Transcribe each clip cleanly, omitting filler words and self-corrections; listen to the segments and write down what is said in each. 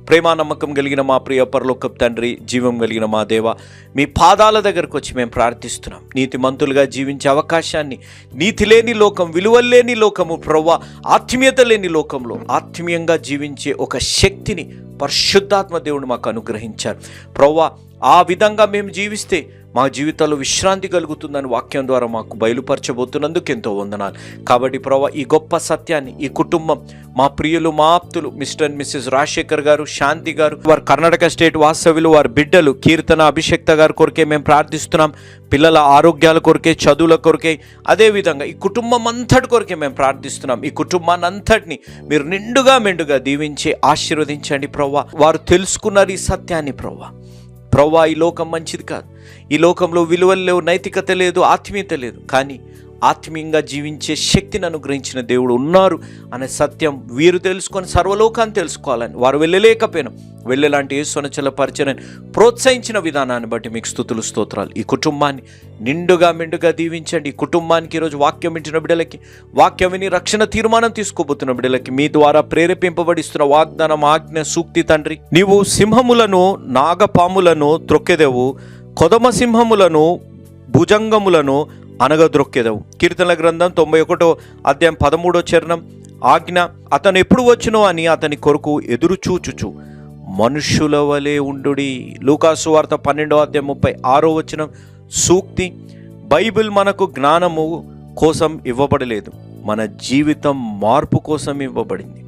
ప్రేమ నమ్మకం కలిగిన మా ప్రియ పరలోకపు తండ్రి, జీవం కలిగిన మా దేవ, మీ పాదాల దగ్గరకు వచ్చి మేము ప్రార్థిస్తున్నాం. నీతిమంతులుగా జీవించే అవకాశాన్ని, నీతి లేని లోకం, విలువలేని లోకము ప్రవ్వా, ఆత్మీయత లేని లోకంలో ఆత్మీయంగా జీవించే ఒక శక్తిని పరిశుద్ధాత్మ దేవుడు మాకు అనుగ్రహించారు ప్రవ్వా. ఆ విధంగా మేము జీవిస్తే మా జీవితాల్లో విశ్రాంతి కలుగుతుందని వాక్యం ద్వారా మాకు బయలుపరచబోతున్నందుకు ఎంతో వందనాలు. కాబట్టి ప్రభా, ఈ గొప్ప సత్యాన్ని ఈ కుటుంబం, మా ప్రియులు, మా ఆప్తులు మిస్టర్ అండ్ మిస్సెస్ రాజశేఖర్ గారు, శాంతి గారు, వారు కర్ణాటక స్టేట్ వాస్తవ్యులు, వారి బిడ్డలు కీర్తన, అభిషేక్త గారి కొరకే మేము ప్రార్థిస్తున్నాం. పిల్లల ఆరోగ్యాల కొరకే, చదువుల కొరకే, అదేవిధంగా ఈ కుటుంబం అంతటి కొరకే మేము ప్రార్థిస్తున్నాం. ఈ కుటుంబాన్ని అంతటిని మీరు నిండుగా మెండుగా దీవించి ఆశీర్వదించండి ప్రవ్వా. వారు తెలుసుకున్నారు ఈ సత్యాన్ని ప్రవ్వా. ఈ లోకం మంచిది కాదు, ఈ లోకంలో విలువలు లేవు, నైతికత లేదు, ఆత్మీయత లేదు. కానీ ఆత్మీయంగా జీవించే శక్తిని అనుగ్రహించిన దేవుడు ఉన్నారు అనే సత్యం వీరు తెలుసుకొని సర్వలోకాన్ని తెలుసుకోవాలని వారు వెళ్ళలేకపోయినా వెళ్ళేలాంటి యేసును చలపరచనని ప్రోత్సహించిన విధానాన్ని బట్టి మీకు స్తుతులు, స్తోత్రాలు. ఈ కుటుంబాన్ని నిండుగా మెండుగా దీవించండి. ఈ కుటుంబానికి ఈరోజు వాక్యం వింటున్న బిడ్డలకి, వాక్యం విని రక్షణ తీర్మానం తీసుకోబోతున్న బిడ్డలకి మీ ద్వారా ప్రేరేపింపబడిస్తున్న వాగ్దానం, ఆజ్ఞ, సూక్తి తండ్రి, నీవు సింహములను, నాగపాములను త్రొక్కెదవు, కొదమ సింహములను, భుజంగములను అనగద్రొక్కెదవు. కీర్తనల గ్రంథం 91వ అధ్యాయం 13వ చరణం. ఆజ్ఞ, అతను ఎప్పుడు వచ్చునో అని అతని కొరకు ఎదురు చూచుచు మనుష్యుల వలె ఉండుడి. లూకాసు వార్త 12వ అధ్యాయం 36వ వచనం. సూక్తి, బైబిల్ మనకు జ్ఞానము కోసం ఇవ్వబడలేదు, మన జీవితం మార్పు కోసం ఇవ్వబడింది.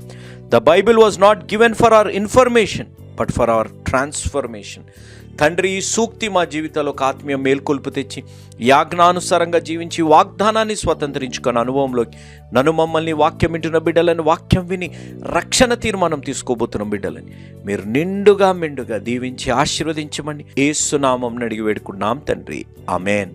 The Bible was not given for hour information but for hour transformation. తండ్రి, ఈ సూక్తి మా జీవితంలో ఒక ఆత్మీయ మేల్కొల్పు తెచ్చి యాజ్ఞానుసారంగా జీవించి వాగ్దానాన్ని స్వతంత్రించుకున్న అనుభవంలోకి నన్ను, మమ్మల్ని, వాక్యం వింటున్న బిడ్డలని, వాక్యం విని రక్షణ తీర్మానం తీసుకోబోతున్న బిడ్డలని మీరు నిండుగా మెండుగా దీవించి ఆశీర్వదించమని యేసు నామమున అడిగి వేడుకున్నాం తండ్రి, ఆమేన్.